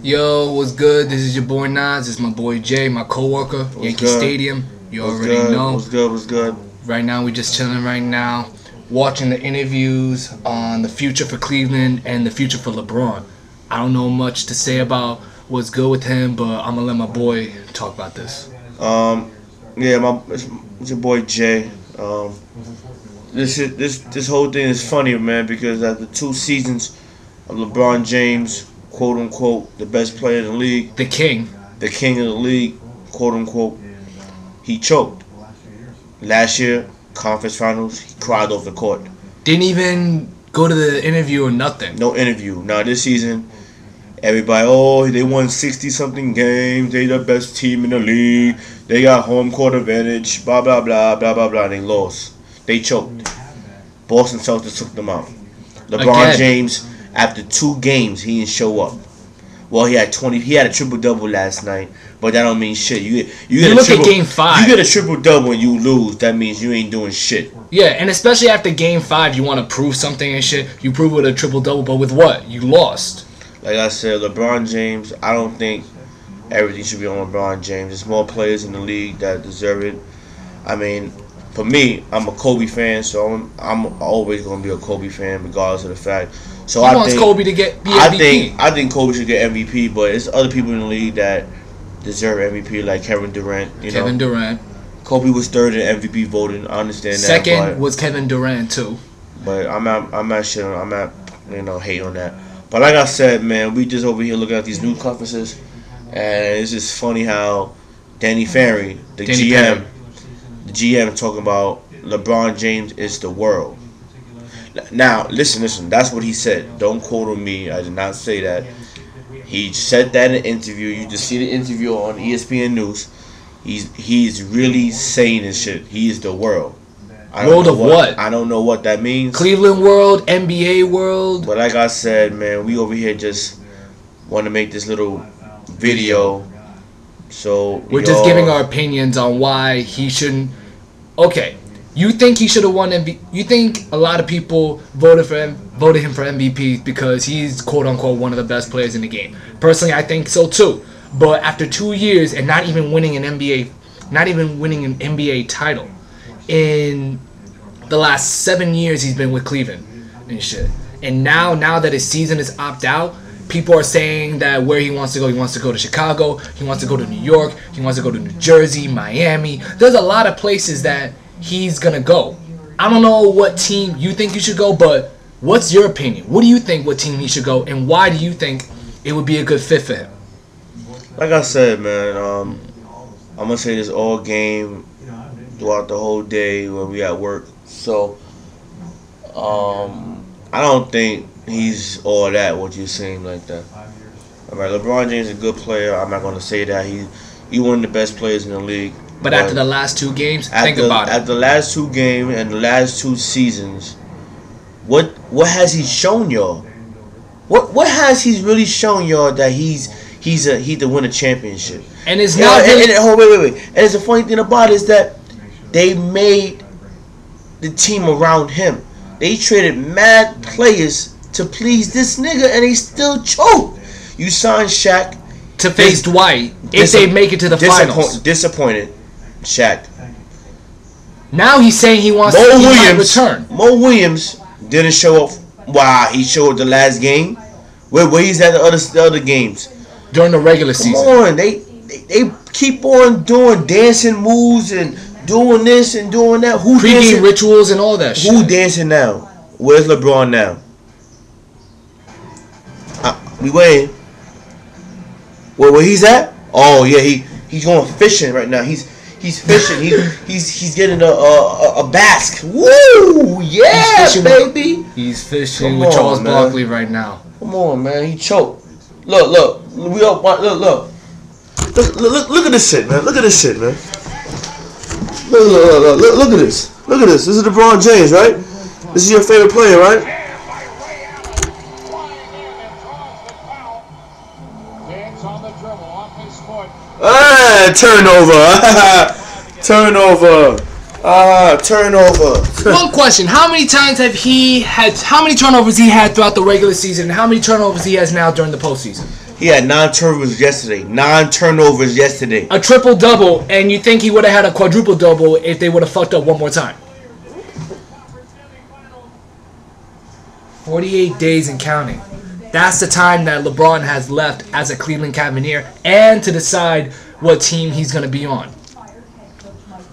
Yo, what's good? This is your boy Nas. This is my boy Jay, my co-worker, Yankee Stadium. You already know. What's good? What's good? Right now, we just chilling right now, watching the interviews on the future for Cleveland and the future for LeBron. I don't know much to say about what's good with him, but I'm gonna let my boy talk about this. It's your boy Jay. This whole thing is funny, man, because after 2 seasons of LeBron James, quote unquote, the best player in the league, the king of the league, quote unquote, he choked. Last year, conference finals, he cried off the court. Didn't even go to the interview or nothing. No interview. Now this season, everybody, they won 60-something games. They the best team in the league. They got home court advantage. Blah blah blah blah blah blah. They lost. They choked. Boston Celtics took them out. LeBron James, after 2 games, he didn't show up. Well, he had 20. He had a triple-double last night, but that don't mean shit. You look at Game 5. You get a triple-double when you lose. That means you ain't doing shit. Yeah, and especially after Game 5, you want to prove something and shit. You prove with a triple-double, but with what? You lost. Like I said, LeBron James, I don't think everything should be on LeBron James. There's more players in the league that deserve it. I mean, for me, I'm a Kobe fan, so I'm always going to be a Kobe fan regardless of the fact. So he wants Kobe to be MVP. I think Kobe should get MVP, but there's other people in the league that deserve MVP, like Kevin Durant. Kevin Durant. Kobe was 3rd in MVP voting. I understand that. 2nd was Kevin Durant too. But I'm not hating on that. But like I said, man, we just over here looking at these news conferences, and it's just funny how Danny Ferry, the GM, talking about LeBron James is the world. Now, listen, that's what he said. Don't quote on me. I did not say that. He said that in an interview. You just see the interview on ESPN News. He's really saying this shit. He is the world. World of what? I don't know what that means. Cleveland world, NBA world. But like I said, man, we over here just want to make this little video. So we're just giving our opinions on why he shouldn't. Okay, you think he should have won MVP? You think a lot of people voted him for MVP because he's quote unquote one of the best players in the game. Personally, I think so too. But after 2 years and not even winning an NBA title, in the last 7 years he's been with Cleveland and shit. And now that his season is opt out, people are saying that where he wants to go to Chicago, he wants to go to New York, he wants to go to New Jersey, Miami. There's a lot of places that he's gonna go. I don't know what team you think you should go, but what's your opinion? What do you think what team he should go, and why do you think it would be a good fit for him? Like I said, man, I'm gonna say this all game throughout the whole day when we at work. So I don't think he's all that what you're saying like that. All right, LeBron James is a good player. I'm not gonna say that he one of the best players in the league. But after the last 2 games, think about it. After the last 2 games and the last 2 seasons, what has he shown y'all? What has he really shown y'all that he to win a championship? And it's not wait. And it's the funny thing about it is that they made the team around him. They traded mad players to please this nigga, and they still choked. You signed Shaq to face Dwight if they make it to the finals. Disappointed, Shaq. Now he's saying he wants to return. Mo Williams didn't show up. Wow, he showed up the last game. Where he's at the other games during the regular season. Come on, they keep on doing dancing moves and doing this and doing that. Who pre-game rituals and all that shit. Who dancing now? Where's LeBron now? We waiting. Where he's at? Oh yeah, he's going fishing right now. He's fishing. He's getting a bask. Woo! Yeah, baby. He's fishing with Charles Barkley right now. Come on, man. He choked. Look. We up. Look at this shit, man. Look at this shit, man. Look at this. Look at this. This is LeBron James, right? This is your favorite player, right? Turnover. Turnover. One question: how many turnovers he had throughout the regular season, and how many turnovers he has now during the postseason? He had 9 turnovers yesterday. 9 turnovers yesterday. A triple double, and you think he would have had a quadruple double if they would have fucked up one more time? 48 days and counting. That's the time that LeBron has left as a Cleveland Cavalier and to decide what team he's going to be on.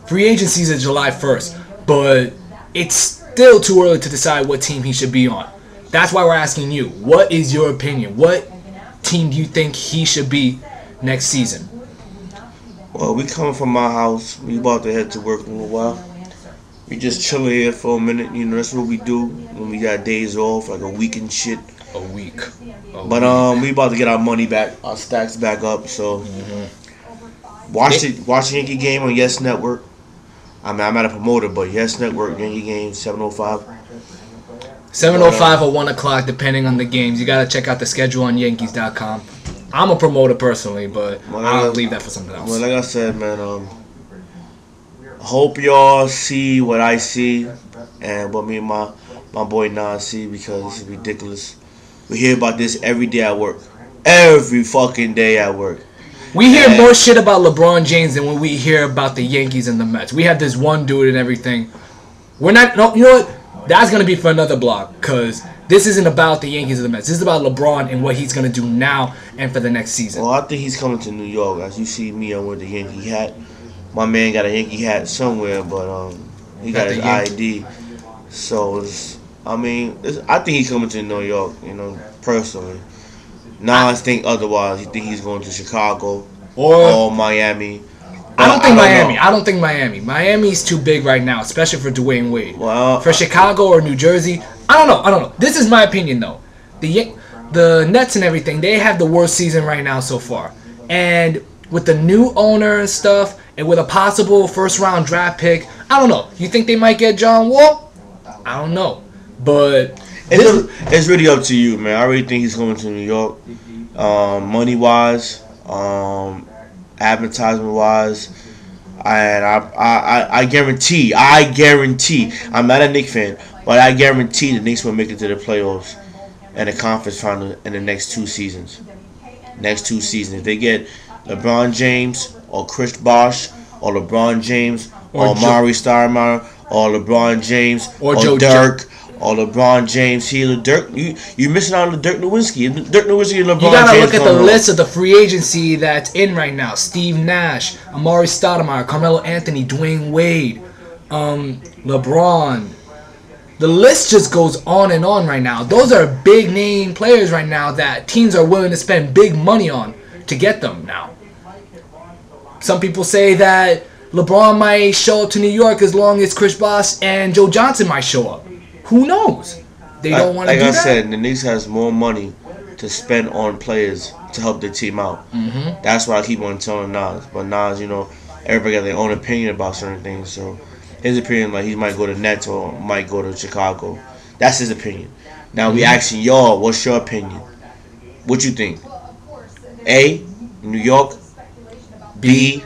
Free agency is July 1st, but it's still too early to decide what team he should be on. That's why we're asking you, what is your opinion? What team do you think he should be next season? Well, we coming from my house. We about to head to work in a little while. We just chilling here for a minute. You know, that's what we do when we got days off, like a week and shit. A week. But we about to get our money back, our stacks back up. So watch the Yankee game on Yes Network. I mean, I'm not a promoter, but Yes Network, Yankee game, 7:05. 7:05 or 1 o'clock, depending on the games. You got to check out the schedule on Yankees.com. I'm a promoter personally, but I'll leave that for something else. Well, like I said, man, hope y'all see what I see and what me and my boy Nas see, because it's ridiculous. We hear about this every day at work. Every fucking day at work. We hear more shit about LeBron James than when we hear about the Yankees and the Mets. We have this one dude and everything. We're not... No, you know what? That's going to be for another blog, because this isn't about the Yankees or the Mets. This is about LeBron and what he's going to do now and for the next season. Well, I think he's coming to New York. As you see me, I'm with the Yankee hat. My man got a Yankee hat somewhere, but he got his ID. So, I think he's coming to New York, you know, personally. Now I think otherwise. He think he's going to Chicago or Miami. I don't think Miami. Miami's too big right now, especially for Dwayne Wade. Well, for Chicago or New Jersey, I don't know. This is my opinion, though. The Nets and everything, they have the worst season right now so far. And with the new owner and stuff, and with a possible first-round draft pick, I don't know. You think they might get John Wall? I don't know. But it's really up to you, man. I really think he's coming to New York. Money-wise, advertisement-wise, and I guarantee, I'm not a Knicks fan, but I guarantee the Knicks will make it to the playoffs and the conference final in the next 2 seasons. If they get LeBron James or Chris Bosh or LeBron James or Amari Stoudemire or LeBron James or Dirk or LeBron James, you're missing out on the Dirk Nowitzki. Dirk Nowitzki and LeBron James. You gotta look at the list of the free agency that's in right now. Steve Nash, Amari Stoudemire, Carmelo Anthony, Dwayne Wade, LeBron. The list just goes on and on right now. Those are big name players right now that teams are willing to spend big money on to get them now. Some people say that LeBron might show up to New York as long as Chris Bosh and Joe Johnson might show up. Who knows? They don't want to do that. Like I said, the Knicks has more money to spend on players to help their team out. Mm-hmm. That's why I keep on telling Nas. But Nas, you know, everybody got their own opinion about certain things. So his opinion, like he might go to Nets or might go to Chicago. That's his opinion. Now we asking y'all, what's your opinion? What you think? A, New York. B,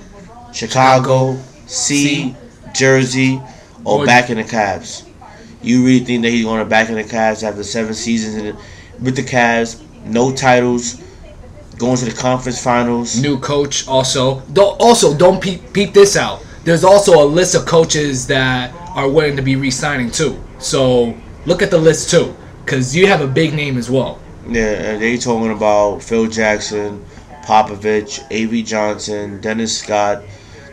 Chicago. C, Jersey. Or back in the Cavs. You really think that he's going to back in the Cavs after 7 seasons with the Cavs, no titles, going to the conference finals? New coach also. Don't peep this out. There's also a list of coaches that are willing to be re-signing too. So look at the list too, because you have a big name as well. Yeah, they talking about Phil Jackson, Popovich, A.V. Johnson, Dennis Scott.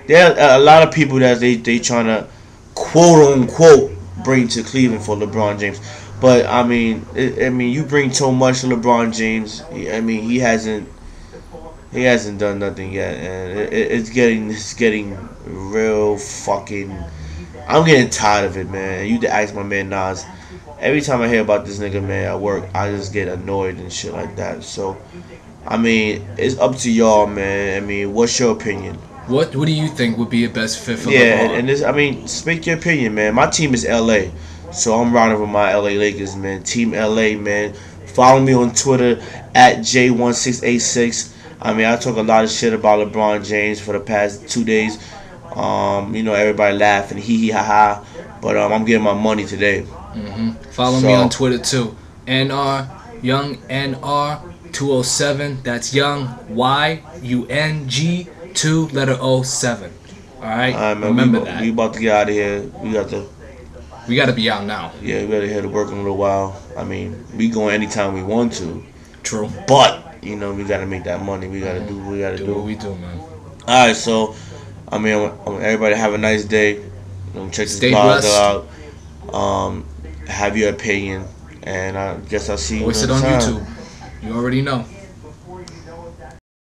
There are a lot of people that they trying to quote unquote bring to Cleveland for LeBron James. But I mean, you bring so much to LeBron James. I mean, he hasn't done nothing yet, and it's getting real fucking. I'm getting tired of it, man. You to ask my man Nas. Every time I hear about this nigga, man, at work, I just get annoyed and shit like that. So, I mean, it's up to y'all, man. I mean, what's your opinion? What do you think would be a best fit for LeBron? Yeah, and this, I mean, speak your opinion, man. My team is LA, so I'm riding with my LA Lakers, man. Team LA, man. Follow me on Twitter at J1686. I mean, I talk a lot of shit about LeBron James for the past 2 days. You know, everybody laughing, hee hee ha ha. But I'm getting my money today. Follow me on Twitter too. NR Young NR 207. That's Young, YUNG 2 letter O 7. All right, Man, remember that. We about to get out of here. We got to be out now. Yeah, we gotta head to work in a little while. I mean, we going anytime we want to. True. But we gotta make that money. We gotta do what we gotta do. What we do, man. All right, so I want everybody to have a nice day. Check this blog out. Have your opinion, and I guess I'll see you. Voice it on YouTube. You already know.